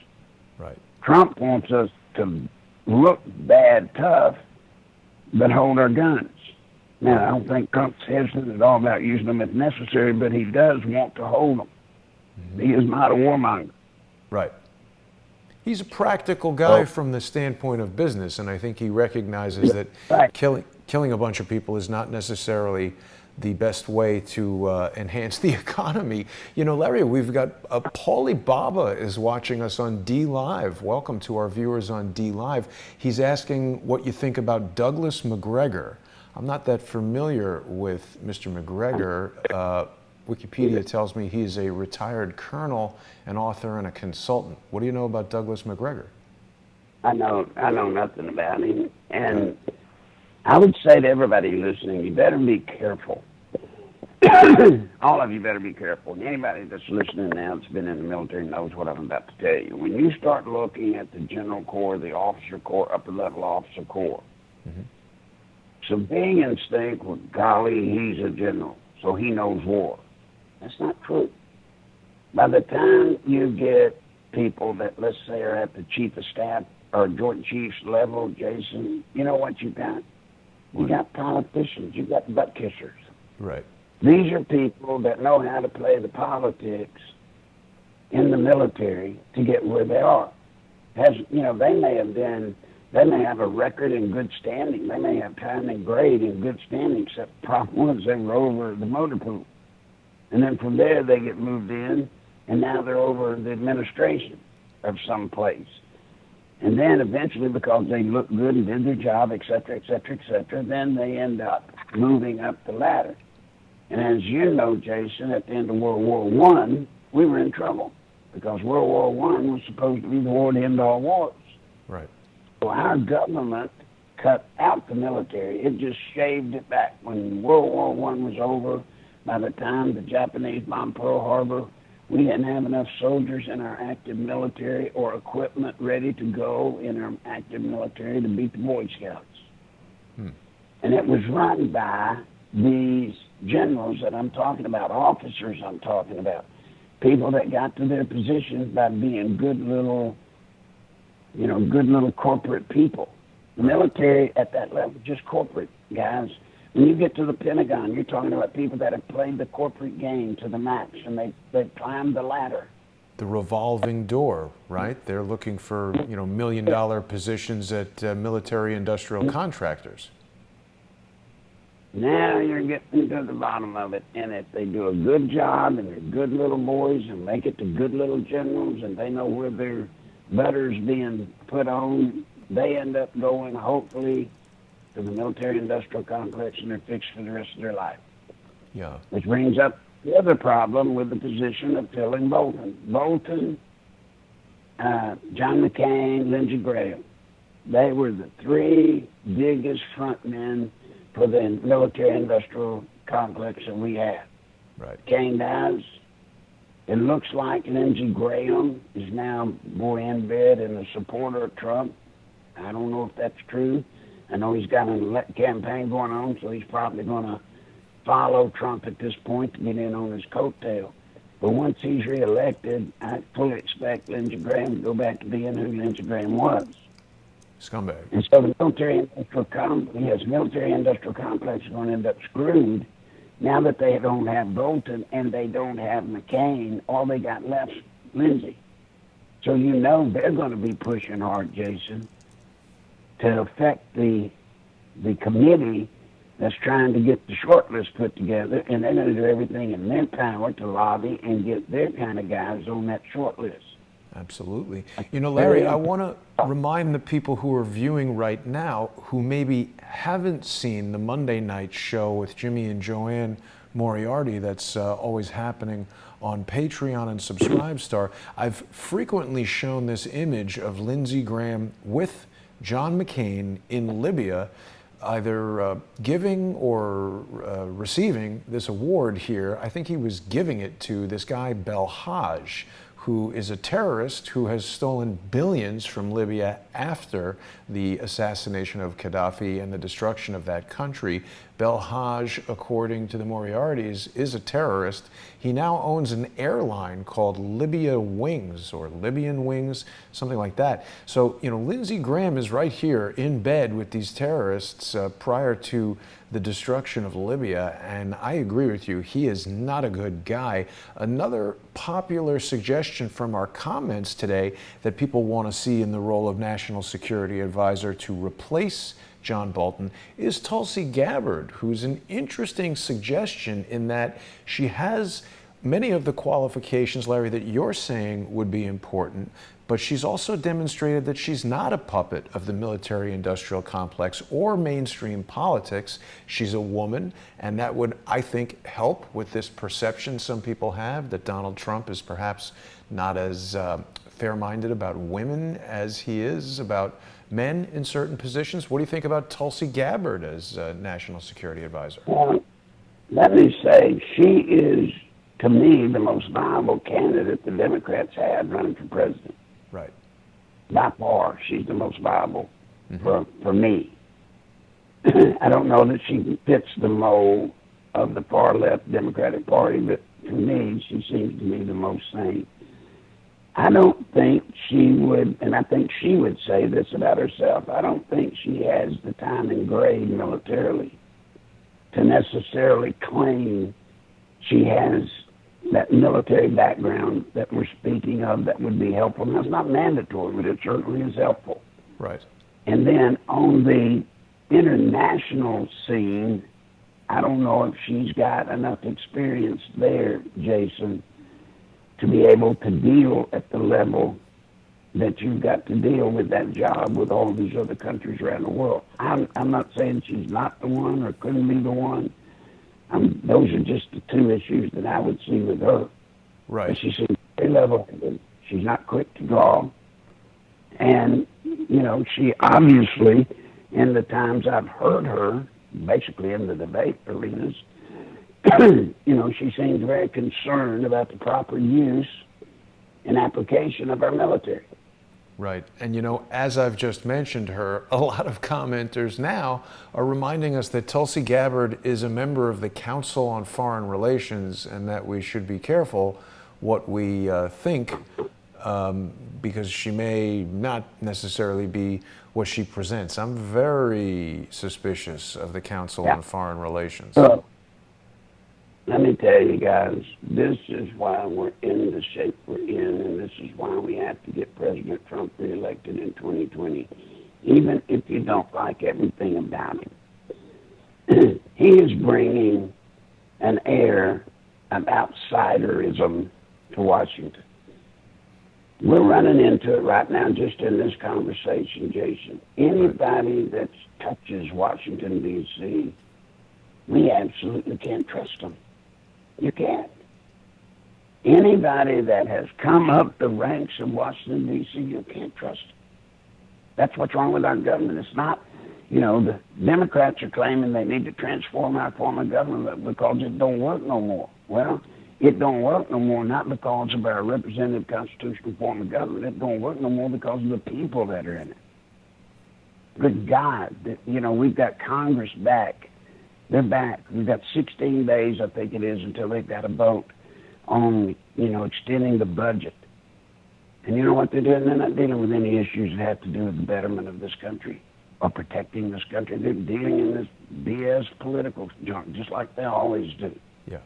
Speaker 1: Right.
Speaker 2: Trump wants us to look bad, tough, but hold our guns. Now, I don't think Trump's hesitant at all about using them if necessary, but he does want to hold them. He is not a warmonger.
Speaker 1: Right. He's a practical guy from the standpoint of business, and I think he recognizes that
Speaker 2: Right.
Speaker 1: killing a bunch of people is not necessarily the best way to enhance the economy. You know, Larry, we've got Paulie Baba is watching us on D Live. Welcome to our viewers on D Live. He's asking what you think about Douglas McGregor. I'm not that familiar with Mr. McGregor. Wikipedia tells me he's a retired colonel, an author, and a consultant. What do you know about Douglas McGregor?
Speaker 2: I know nothing about him, and I would say to everybody listening, you better be careful. All of you better be careful. And anybody that's listening now that's been in the military knows what I'm about to tell you. When you start looking at the General Corps, the Officer Corps, upper level Officer Corps, civilians think, well, golly, he's a general, so he knows war. That's not true. By the time you get people that, let's say, are at the Chief of Staff or Joint Chiefs level, Jason, you know what you got? You got politicians. You got butt kissers.
Speaker 1: Right.
Speaker 2: These are people that know how to play the politics in the military to get where they are. They may have a record in good standing. They may have time and grade in good standing, except the problem was they were over the motor pool. And then from there they get moved in, and now they're over the administration of some place. And then eventually, because they looked good and did their job, et cetera, et cetera, et cetera, then they end up moving up the ladder. And as you know, Jason, at the end of World War I, we were in trouble because World War I was supposed to be the war to end all wars.
Speaker 1: Right.
Speaker 2: So our government cut out the military. It just shaved it back. When World War I was over, by the time the Japanese bombed Pearl Harbor, we didn't have enough soldiers in our active military or equipment ready to go in our active military to beat the Boy Scouts. And it was run by these generals that I'm talking about, officers I'm talking about, people that got to their positions by being good little corporate people. The military at that level, just corporate guys. When you get to the Pentagon, you're talking about people that have played the corporate game to the max, and they've climbed the ladder.
Speaker 1: The revolving door, right? They're looking for, $1 million positions at military industrial contractors.
Speaker 2: Now you're getting to the bottom of it, and if they do a good job and they're good little boys and make it to good little generals and they know where their butter's being put on, they end up going, hopefully, to the military-industrial complex, and they're fixed for the rest of their life.
Speaker 1: Yeah.
Speaker 2: Which brings up the other problem with the position of filling Bolton. Bolton, John McCain, Lindsey Graham, they were the three biggest front men for the military-industrial complex that we have.
Speaker 1: Right.
Speaker 2: Kane dies. It looks like Lindsey Graham is now more in bed and a supporter of Trump. I don't know if that's true. I know he's got a campaign going on, so he's probably going to follow Trump at this point to get in on his coattail. But once he's reelected, I fully expect Lindsey Graham to go back to being who Lindsey Graham was.
Speaker 1: Scumbag.
Speaker 2: And so the military-industrial complex is going to end up screwed. Now that they don't have Bolton and they don't have McCain, all they got left is Lindsey. So you know they're going to be pushing hard, Jason, to affect the committee that's trying to get the short list put together, and they're going to do everything in their power to lobby and get their kind of guys on that short list.
Speaker 1: Absolutely. You know, Larry, I want to remind the people who are viewing right now who maybe haven't seen the Monday night show with Jimmy and Joanne Moriarty that's always happening on Patreon and Subscribestar. I've frequently shown this image of Lindsey Graham with John McCain in Libya, either giving or receiving this award here. I think he was giving it to this guy, Belhaj, who is a terrorist who has stolen billions from Libya after the assassination of Gaddafi and the destruction of that country. Belhaj, according to the Moriartys, is a terrorist. He now owns an airline called Libya Wings or Libyan Wings, something like that. So, you know, Lindsey Graham is right here in bed with these terrorists prior to the destruction of Libya, and I agree with you, he is not a good guy. Another popular suggestion from our comments today that people want to see in the role of National Security Advisor to replace John Bolton is Tulsi Gabbard, who's an interesting suggestion in that she has many of the qualifications, Larry, that you're saying would be important, but she's also demonstrated that she's not a puppet of the military-industrial complex or mainstream politics. She's a woman, and that would, I think, help with this perception some people have that Donald Trump is perhaps not as fair-minded about women as he is about men in certain positions. What do you think about Tulsi Gabbard as National Security Advisor?
Speaker 2: Well, let me say, she is, to me, the most viable candidate the Democrats had running for president.
Speaker 1: Right.
Speaker 2: By far, she's the most viable for me. I don't know that she fits the mold of the far left Democratic Party, but to me, she seems to me the most sane. I don't think she would, and I think she would say this about herself, I don't think she has the time and grade militarily to necessarily claim she has that military background that we're speaking of that would be helpful. And that's not mandatory, but it certainly is helpful.
Speaker 1: Right.
Speaker 2: And then on the international scene, I don't know if she's got enough experience there, Jason, to be able to deal at the level that you've got to deal with that job with all these other countries around the world. I'm not saying she's not the one or couldn't be the one. Those are just the two issues that I would see with her.
Speaker 1: Right.
Speaker 2: But she seems very level-headed. She's not quick to draw. And, you know, she obviously, in the times I've heard her, basically in the debate arenas, you know, she seems very concerned about the proper use and application of our military.
Speaker 1: Right. And, you know, as I've just mentioned her, a lot of commenters now are reminding us that Tulsi Gabbard is a member of the Council on Foreign Relations and that we should be careful what we think because she may not necessarily be what she presents. I'm very suspicious of the Council on Foreign Relations.
Speaker 2: So, let me tell you guys, this is why we're in the shape we're in, and this is why we have to get President Trump reelected in 2020, even if you don't like everything about him. He is bringing an air of outsiderism to Washington. We're running into it right now just in this conversation, Jason. Anybody that touches Washington, D.C., we absolutely can't trust them. You can't. Anybody that has come up the ranks of Washington, D.C., you can't trust them. That's what's wrong with our government. It's not, you know, the Democrats are claiming they need to transform our form of government because it don't work no more. Well, it don't work no more not because of our representative constitutional form of government. It don't work no more because of the people that are in it. Good God, you know, we've got Congress back. They're back. We've got 16 days, I think it is, until they've got to vote on, extending the budget. And you know what they're doing? They're not dealing with any issues that have to do with the betterment of this country or protecting this country. They're dealing in this BS political junk, just like they always do.
Speaker 1: Yeah.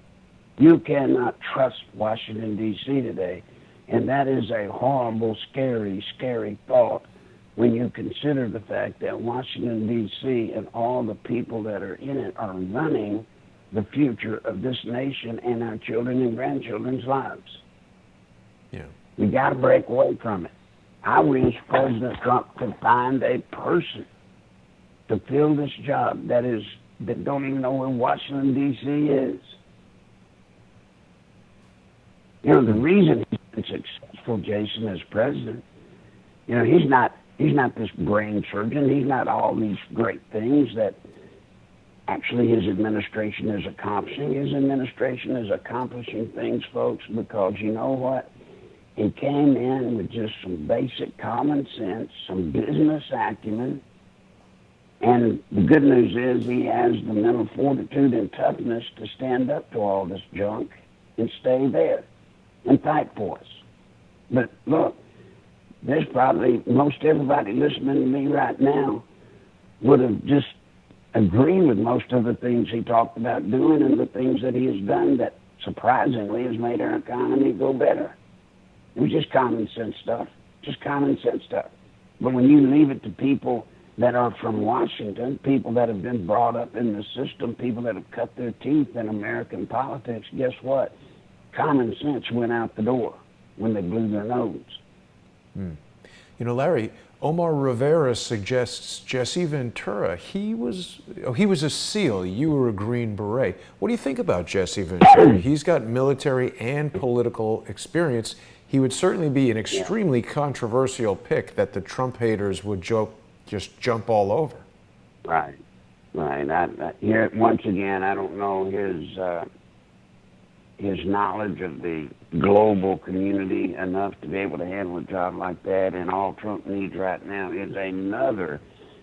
Speaker 2: You cannot trust Washington, D.C. today, and that is a horrible, scary, scary thought when you consider the fact that Washington, D.C. and all the people that are in it are running the future of this nation and our children and grandchildren's lives.
Speaker 1: Yeah.
Speaker 2: We got to break away from it. I wish President Trump could find a person to fill this job that don't even know where Washington, D.C. is. The reason he's been successful, Jason, as president, he's not this brain surgeon. He's not all these great things that actually his administration is accomplishing. His administration is accomplishing things, folks, because you know what? He came in with just some basic common sense, some business acumen, and the good news is he has the mental fortitude and toughness to stand up to all this junk and stay there and fight for us. But look, there's probably most everybody listening to me right now would have just agreed with most of the things he talked about doing and the things that he has done that surprisingly has made our economy go better. It was just common sense stuff, But when you leave it to people that are from Washington, people that have been brought up in the system, people that have cut their teeth in American politics, guess what? Common sense went out the door when they blew their nose.
Speaker 1: Larry, Omar Rivera suggests Jesse Ventura. He was a SEAL. You were a Green Beret. What do you think about Jesse Ventura? He's got military and political experience. He would certainly be an extremely controversial pick that the Trump haters would just jump all over.
Speaker 2: Right. Here, once again, I don't know his knowledge of the global community enough to be able to handle a job like that, and all Trump needs right now is another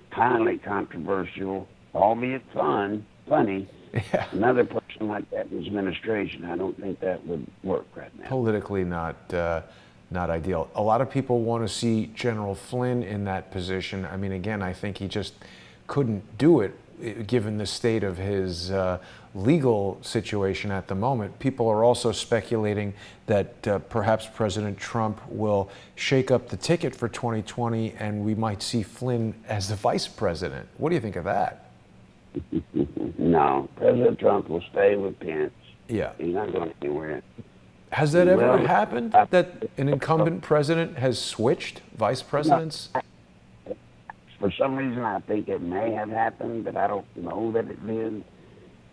Speaker 2: highly controversial, albeit funny, another person like that in his administration. I don't think that would work right now.
Speaker 1: Politically not ideal. A lot of people want to see General Flynn in that position. I mean, again, I think he just couldn't do it given the state of his legal situation at the moment. People are also speculating that perhaps President Trump will shake up the ticket for 2020 and we might see Flynn as the vice president. What do you think of that?
Speaker 2: No, President Trump will stay with Pence.
Speaker 1: Yeah.
Speaker 2: He's not going anywhere.
Speaker 1: Has that ever happened, that an incumbent president has switched vice presidents?
Speaker 2: For some reason, I think it may have happened, but I don't know that it did.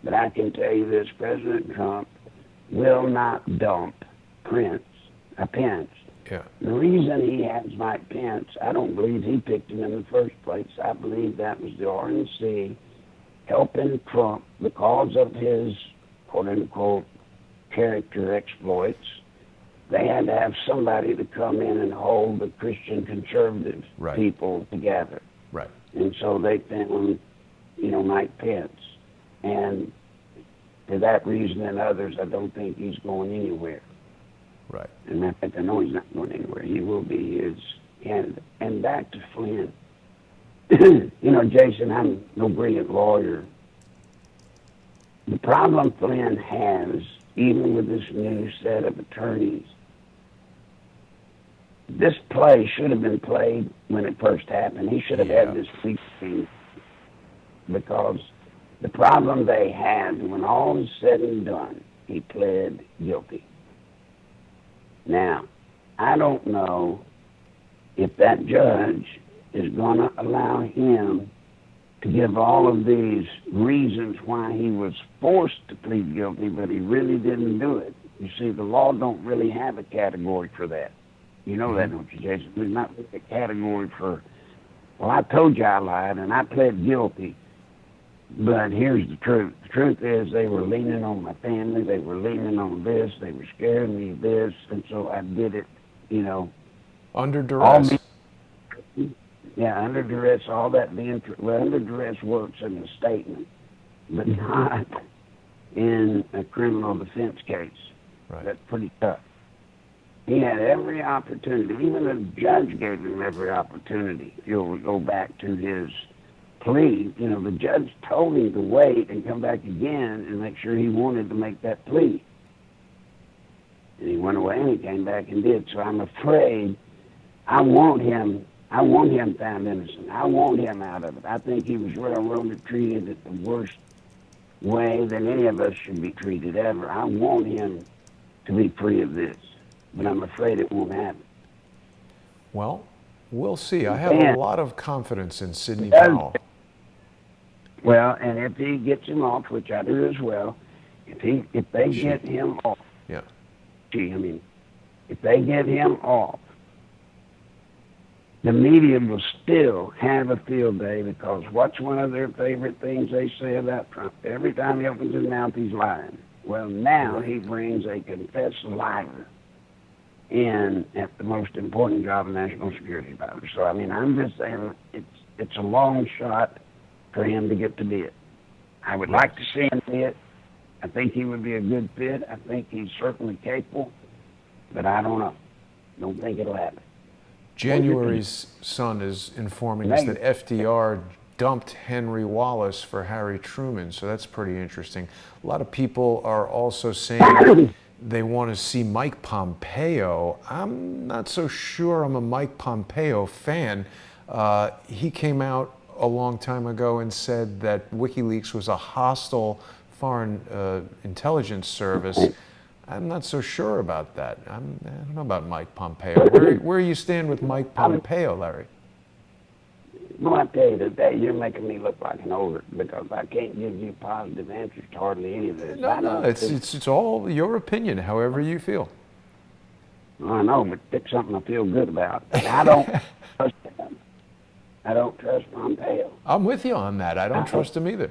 Speaker 2: But I can tell you this, President Trump will not dump Pence.
Speaker 1: Yeah.
Speaker 2: The reason he has Mike Pence, I don't believe he picked him in the first place. I believe that was the RNC helping Trump because of his quote-unquote character exploits. They had to have somebody to come in and hold the Christian conservative people together.
Speaker 1: Right.
Speaker 2: And so they found, Mike Pence. And for that reason and others, I don't think he's going anywhere.
Speaker 1: Right.
Speaker 2: And in fact, I know he's not going anywhere. He will be his candidate. And back to Flynn. Jason, I'm no brilliant lawyer. The problem Flynn has, even with this new set of attorneys, this play should have been played when it first happened. He should have had this plea thing, because the problem they had, when all is said and done, he pled guilty. Now, I don't know if that judge is going to allow him to give all of these reasons why he was forced to plead guilty, but he really didn't do it. You see, the law don't really have a category for that. You know that, don't you, Jason? There's not a category for, well, I told you I lied and I pled guilty, but here's the truth. The truth is they were leaning on my family, they were leaning on this, they were scaring me of this, and so I did it,
Speaker 1: Under duress.
Speaker 2: Under duress, all that being true. Well, under duress works in a statement, but not in a criminal defense case.
Speaker 1: Right.
Speaker 2: That's pretty tough. He had every opportunity. Even the judge gave him every opportunity. If you'll go back to his plea, the judge told him to wait and come back again and make sure he wanted to make that plea. And he went away and he came back and did. So I'm afraid I want him found innocent. I want him out of it. I think he was railroaded, treated it the worst way that any of us should be treated ever. I want him to be free of this. But I'm afraid it won't happen.
Speaker 1: Well, we'll see. I have a lot of confidence in Sidney Powell.
Speaker 2: Well, and if he gets him off, which I do as well, if they get him off,
Speaker 1: yeah.
Speaker 2: If they get him off, the media will still have a field day, because what's one of their favorite things they say about Trump? Every time he opens his mouth, he's lying. Well, now he brings a confessed liar in at the most important job of national security advisor. So, I'm just saying it's a long shot for him to get to be it. I would like to see him be it. I think he would be a good fit. I think he's certainly capable, but I don't know. Don't think it'll happen.
Speaker 1: January's Sun is informing us that FDR dumped Henry Wallace for Harry Truman, so that's pretty interesting. A lot of people are also saying they want to see Mike Pompeo. I'm not so sure I'm a Mike Pompeo fan. He came out a long time ago and said that WikiLeaks was a hostile foreign intelligence service. I'm not so sure about that. I don't know about Mike Pompeo. Where you stand with Mike Pompeo, Larry?
Speaker 2: Well, I tell you today, you're making me look like an older, because I can't give you positive answers to hardly any of this.
Speaker 1: No, it's all your opinion, however you feel.
Speaker 2: I know, but pick something I feel good about. I don't trust him. I don't trust Pompeo.
Speaker 1: I'm with you on that. I don't trust him either.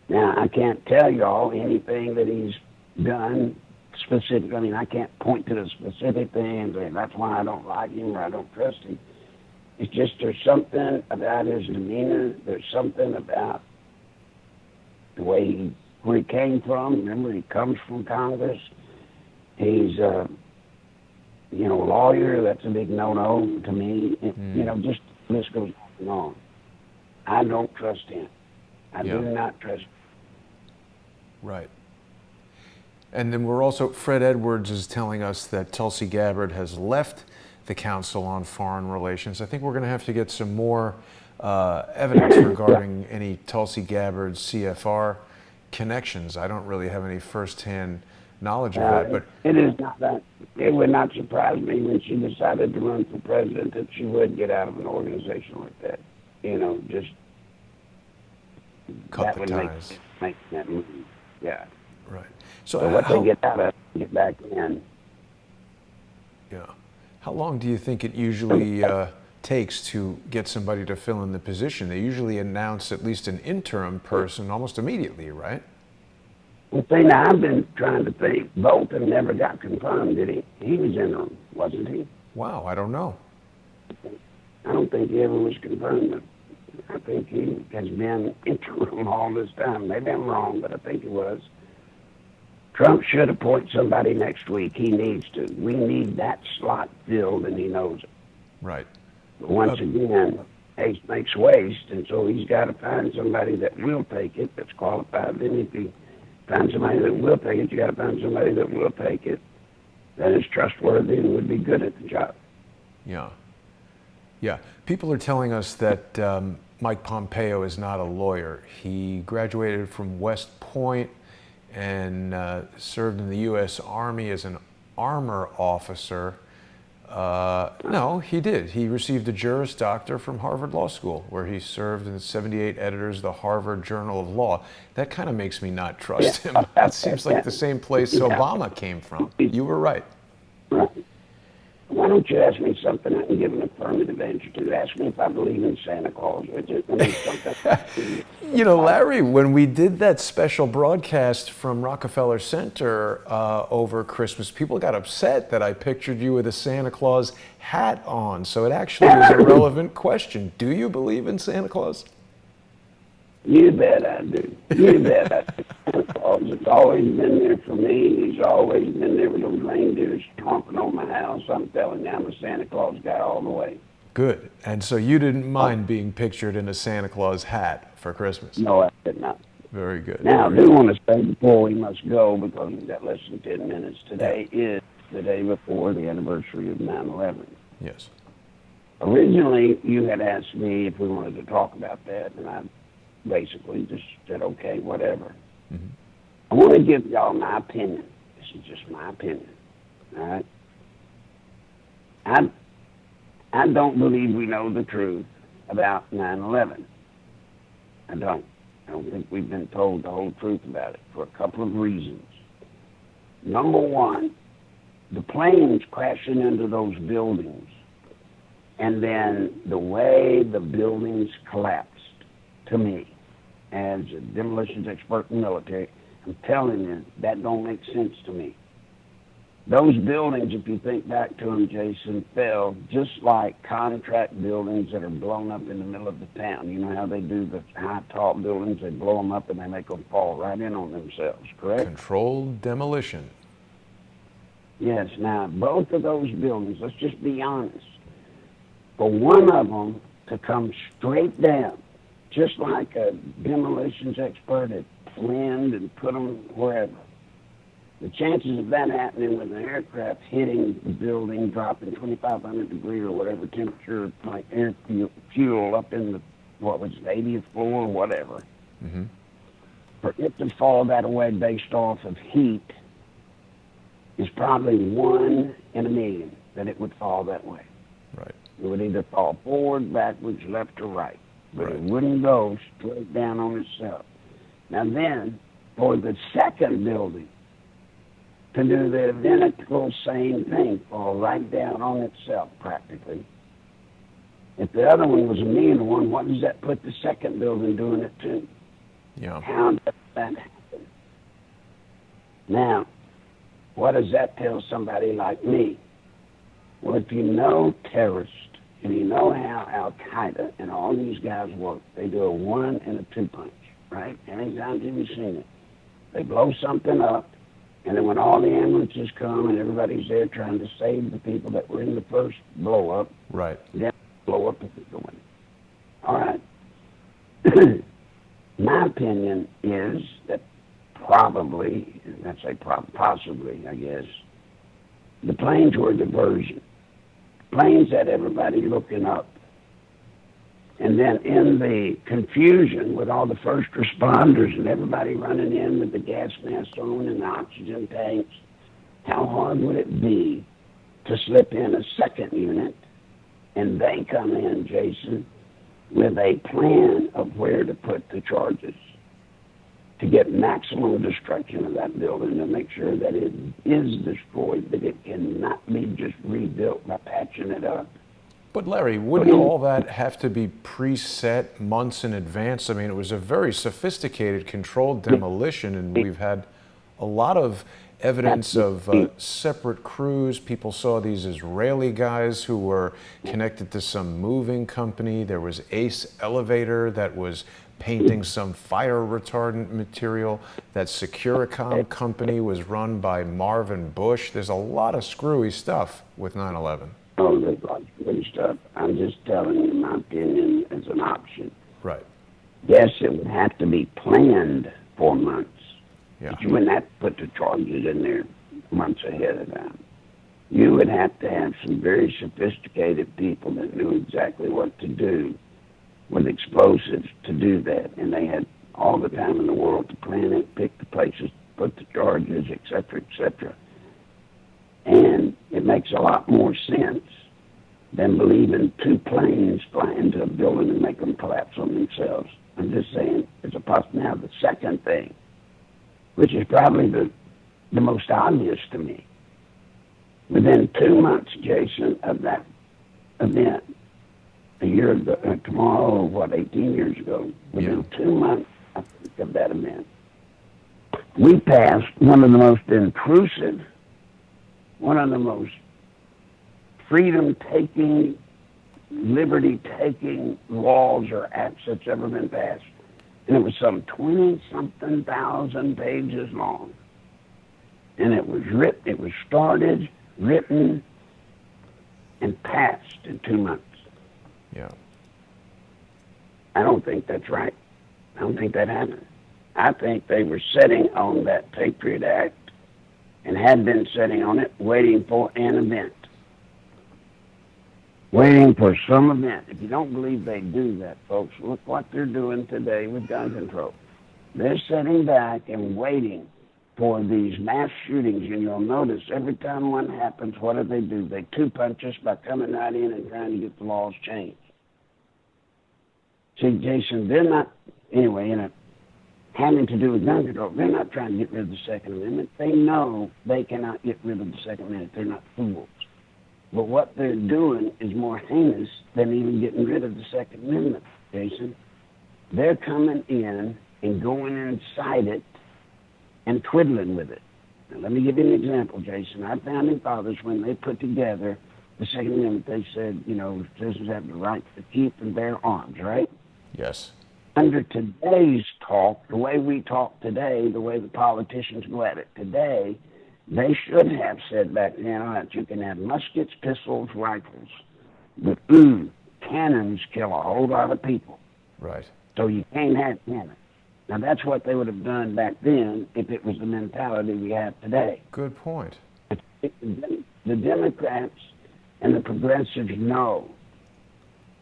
Speaker 2: Now, I can't tell y'all anything that he's done specifically. I can't point to the specific things, and that's why I don't like him or I don't trust him. It's just there's something about his demeanor. There's something about the way where he came from. Remember, he comes from Congress. He's a lawyer. That's a big no-no to me. Just the list goes on. I don't trust him. I do not trust him.
Speaker 1: Right. And then Fred Edwards is telling us that Tulsi Gabbard has left the Council on Foreign Relations. I think we're going to have to get some more evidence regarding any Tulsi Gabbard CFR connections. I don't really have any firsthand knowledge of that, but
Speaker 2: it is not that. It would not surprise me when she decided to run for president that she would get out of an organization like that. Just
Speaker 1: cut
Speaker 2: that
Speaker 1: the
Speaker 2: would
Speaker 1: ties.
Speaker 2: make that move. Yeah.
Speaker 1: Right.
Speaker 2: So what they get out of, get back in.
Speaker 1: Yeah. How long do you think it usually takes to get somebody to fill in the position? They usually announce at least an interim person almost immediately, right?
Speaker 2: Well, see, now I've been trying to think. Bolton never got confirmed, did he? He was interim, wasn't he?
Speaker 1: Wow, I don't know.
Speaker 2: I don't think he ever was confirmed. I think he has been interim all this time. Maybe I'm wrong, but I think he was. Trump should appoint somebody next week. He needs to. We need that slot filled, and he knows it.
Speaker 1: Right.
Speaker 2: But once again, haste makes waste, and so he's got to find somebody that will take it, that's qualified. Then if he finds somebody that will take it, you got to find somebody that will take it, that is trustworthy and would be good at the job.
Speaker 1: Yeah. Yeah. People are telling us that Mike Pompeo is not a lawyer. He graduated from West Point and served in the U.S. Army as an armor officer. No, he did. He received a Juris Doctor from Harvard Law School, where he served as 78 editors of the Harvard Journal of Law. That kind of makes me not trust him. That seems like the same place Obama came from. You were right.
Speaker 2: Right. Why don't you ask me something I can give an affirmative answer to? Ask me if I believe in Santa Claus.
Speaker 1: Larry, when we did that special broadcast from Rockefeller Center over Christmas, people got upset that I pictured you with a Santa Claus hat on. So it actually was a relevant question. Do you believe in Santa Claus?
Speaker 2: You bet I do. You bet I do. Santa Claus Claus has always been there for me. He's always been there with those reindeers tromping on my house. I'm telling you, I'm a Santa Claus guy all the way.
Speaker 1: Good. And so you didn't mind being pictured in a Santa Claus hat for Christmas?
Speaker 2: No, I did not.
Speaker 1: Very good.
Speaker 2: Now, I do want to say before we must go, because we've got less than 10 minutes, today is the day before the anniversary of 9/11.
Speaker 1: Yes.
Speaker 2: Originally, you had asked me if we wanted to talk about that, and I basically just said, okay, whatever.
Speaker 1: Mm-hmm.
Speaker 2: I want to give y'all my opinion. This is just my opinion, all right? I don't believe we know the truth about 9/11. I don't. I don't think we've been told the whole truth about it for a couple of reasons. Number one, the planes crashing into those buildings, and then the way the buildings collapsed, to me, as a demolitions expert in the military, I'm telling you, that don't make sense to me. Those buildings, if you think back to them, Jason, fell just like contract buildings that are blown up in the middle of the town. You know how they do the high, tall buildings? They blow them up and they make them fall right in on themselves, correct?
Speaker 1: Controlled demolition.
Speaker 2: Yes. Now, both of those buildings, let's just be honest, for one of them to come straight down, just like a demolitions expert had planned and put them wherever, the chances of that happening with an aircraft hitting the building, dropping 2,500 degree or whatever temperature, like air fuel up in the, what was it, 80th floor or whatever,
Speaker 1: Mm-hmm.
Speaker 2: for it to fall that way based off of heat is probably 1 in a million that it would fall that way.
Speaker 1: Right.
Speaker 2: It would either fall forward, backwards, left, or right, but
Speaker 1: Right.
Speaker 2: it wouldn't go straight down on itself. Now then, for the second building to do the identical same thing, fall right down on itself practically. If the other one was a million to one, what does that put the second building doing it to?
Speaker 1: Yeah.
Speaker 2: How does that happen? Now, what does that tell somebody like me? Well, if you know terrorists and you know how Al-Qaeda and all these guys work, they do a 1 and a 2 punch, right? How many times have you seen it? They blow something up, and then when all the ambulances come and everybody's there trying to save the people that were in the first blow up,
Speaker 1: Right.
Speaker 2: then blow up if it's going. All right. My opinion is that probably, and I say possibly, I guess, the planes were a diversion. Planes had everybody looking up. And then in the confusion with all the first responders and everybody running in with the gas masks on and the oxygen tanks, how hard would it be to slip in a second unit and they come in, Jason, with a plan of where to put the charges to get maximum destruction of that building to make sure that it is destroyed, that it cannot be just rebuilt by patching it up.
Speaker 1: But Larry, wouldn't all that have to be preset months in advance? I mean, it was a very sophisticated controlled demolition, and we've had a lot of evidence of separate crews. People saw these Israeli guys who were connected to some moving company. There was Ace Elevator that was painting some fire retardant material. That Securicom company was run by Marvin Bush. There's a lot of screwy stuff with 9/11.
Speaker 2: Oh, there's lots of good stuff. I'm just telling you my opinion as an option.
Speaker 1: Right.
Speaker 2: Yes, it would have to be planned for months.
Speaker 1: Yeah.
Speaker 2: But you wouldn't have to put the charges in there months ahead of time. You would have to have some very sophisticated people that knew exactly what to do with explosives to do that. And they had all the time in the world to plan it, pick the places, put the charges, et cetera, et cetera. And it makes a lot more sense than believing 2 planes fly into a building and make them collapse on themselves. I'm just saying, it's a possibility. Now, the second thing, which is probably the most obvious to me, within 2 months, Jason, of that event, a year ago, tomorrow, 18 years ago, within 2 months I think, of that event, we passed one of the most intrusive, one of the most freedom-taking, liberty-taking laws or acts that's ever been passed and it was some 20-something thousand pages long. And it was started, written, and passed in 2 months.
Speaker 1: Yeah.
Speaker 2: I don't think that's right. I don't think that happened. I think they were sitting on that Patriot Act and had been sitting on it, waiting for an event. Waiting for some event. If you don't believe they do that, folks, look what they're doing today with gun control. They're sitting back and waiting for these mass shootings, and you'll notice every time one happens, what do? They two-punch us by coming right in and trying to get the laws changed. See, Jason, they're not, anyway, having to do with gun control, they're not trying to get rid of the Second Amendment. They know they cannot get rid of the Second Amendment. They're not fools. But what they're doing is more heinous than even getting rid of the Second Amendment, Jason. They're coming in and going inside it and twiddling with it. Now, let me give you an example, Jason. Our founding fathers, when they put together the Second Amendment, they said, citizens have the right to keep and bear arms, right?
Speaker 1: Yes.
Speaker 2: Under today's talk, the way we talk today, the way the politicians go at it today, they should have said back then, all right, you can have muskets, pistols, rifles, but cannons kill a whole lot of people.
Speaker 1: Right.
Speaker 2: So you can't have cannons. Now, that's what they would have done back then if it was the mentality we have today.
Speaker 1: Good point.
Speaker 2: The Democrats and the progressives know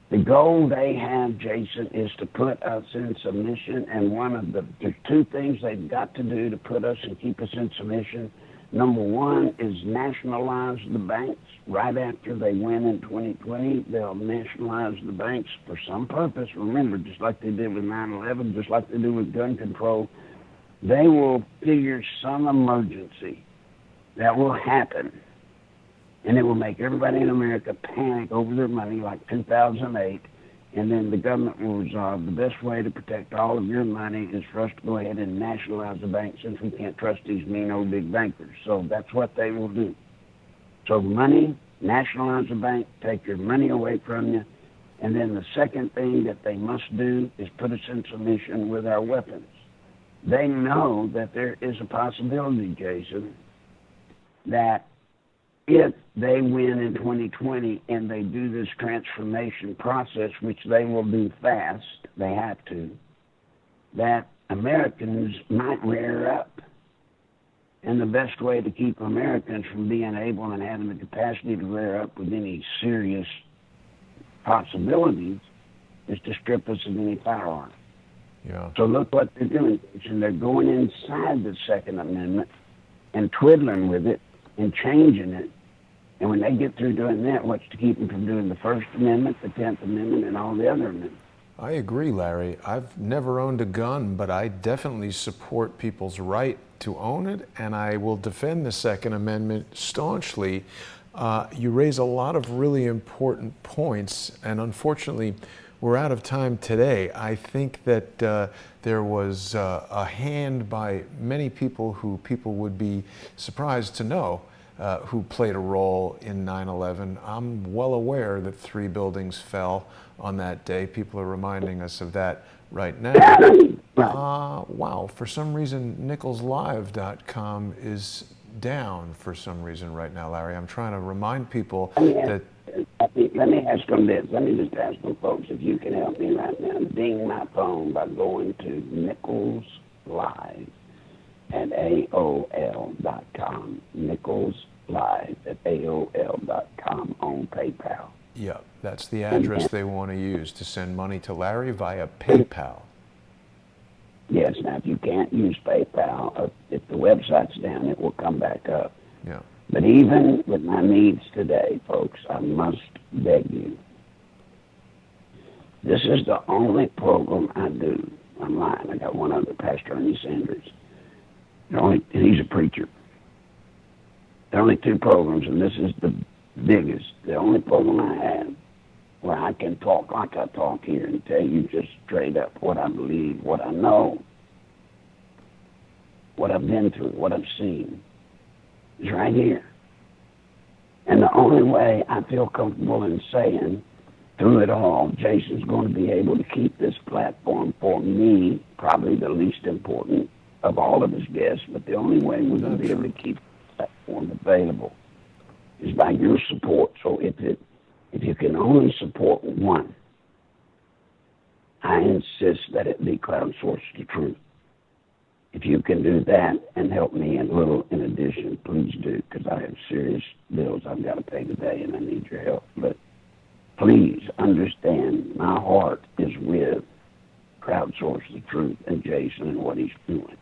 Speaker 2: the goal they have, Jason, is to put us in submission, and there's two things they've got to do to put us and keep us in submission. Number one is nationalize the banks. Right after they win in 2020, they'll nationalize the banks for some purpose. Remember, just like they did with 9/11, just like they do with gun control, they will figure some emergency that will happen, and it will make everybody in America panic over their money like 2008, and then the government will resolve the best way to protect all of your money is for us to go ahead and nationalize the bank since we can't trust these mean old big bankers. So that's what they will do. So money, nationalize the bank, take your money away from you, and then the second thing that they must do is put us in submission with our weapons. They know that there is a possibility, Jason, that if they win in 2020 and they do this transformation process, which they will do fast, they have to, that Americans might rear up. And the best way to keep Americans from being able and having the capacity to rear up with any serious possibilities is to strip us of any firearm.
Speaker 1: Yeah.
Speaker 2: So look what they're doing. And they're going inside the Second Amendment and twiddling with it and changing it. And when they get through doing that, what's to keep them from doing the First Amendment, the 10th Amendment, and all the other amendments?
Speaker 1: I agree, Larry. I've never owned a gun, but I definitely support people's right to own it, and I will defend the Second Amendment staunchly. You raise a lot of really important points, and unfortunately, we're out of time today. I think that there was a hand by many people who people would be surprised to know who played a role in 9/11. I'm well aware that 3 buildings fell on that day. People are reminding us of that right now. Wow, for some reason, NicholsLive.com is down for some reason right now, Larry. I'm trying to remind people that...
Speaker 2: Let me ask them this. Let me just ask them, folks, if you can help me right now. Ding my phone by going to Nichols Live at AOL.com. Nichols Live at AOL.com on PayPal.
Speaker 1: Yeah, that's the address they want to use to send money to Larry via PayPal.
Speaker 2: Yes, now if you can't use PayPal, if the website's down, it will come back up.
Speaker 1: Yeah.
Speaker 2: But even with my needs today, folks, I must beg you. This is the only program I do. I'm lying. I got one other, Pastor Ernie Sanders. He's a preacher. There are only 2 programs, and this is the biggest. The only program I have where I can talk like I talk here and tell you just straight up what I believe, what I know, what I've been through, what I've seen, is right here. And the only way I feel comfortable in saying through it all, Jason's going to be able to keep this platform for me, probably the least important of all of his guests, but the only way we're going to be able to keep the platform available is by your support. So if you can only support one, I insist that it be Crowdsource the Truth. If you can do that and help me a little in addition, please do, because I have serious bills I've got to pay today and I need your help. But please understand, my heart is with Crowdsource the Truth and Jason and what he's doing.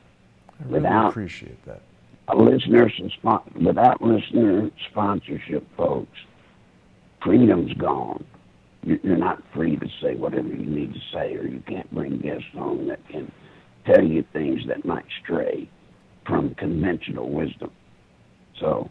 Speaker 1: I really appreciate that.
Speaker 2: Without listener sponsorship, folks, freedom's gone. You're not free to say whatever you need to say, or you can't bring guests on that can tell you things that might stray from conventional wisdom. So,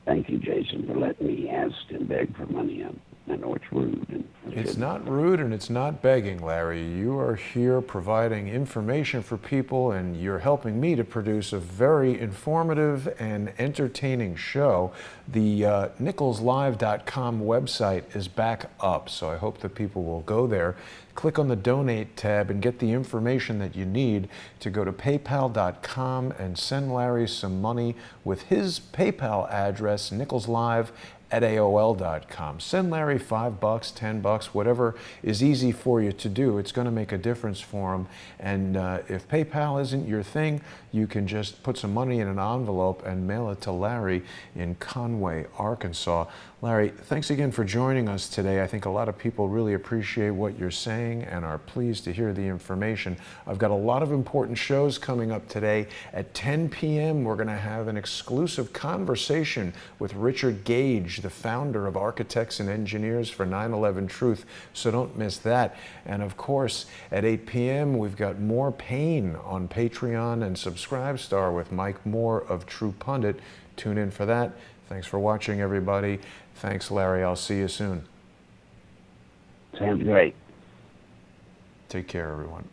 Speaker 2: thank you, Jason, for letting me ask and beg for money. I know it's rude.
Speaker 1: It's not rude and it's not begging, Larry. You are here providing information for people, and you're helping me to produce a very informative and entertaining show. The NicholsLive.com website is back up, so I hope that people will go there, click on the donate tab, and get the information that you need to go to paypal.com and send Larry some money with his PayPal address, NicholsLive@AOL.com. Send Larry $5, $10, whatever is easy for you to do. It's going to make a difference for him. And if PayPal isn't your thing, you can just put some money in an envelope and mail it to Larry in Conway, Arkansas. Larry, thanks again for joining us today. I think a lot of people really appreciate what you're saying and are pleased to hear the information. I've got a lot of important shows coming up today. At 10 p.m., we're going to have an exclusive conversation with Richard Gage, the founder of Architects and Engineers for 9/11 Truth, so don't miss that. And of course, at 8 p.m., we've got more Pain on Patreon and Subscribestar with Mike Moore of True Pundit. Tune in for that. Thanks for watching, everybody. Thanks, Larry. I'll see you soon.
Speaker 2: Sounds great.
Speaker 1: Take care, everyone.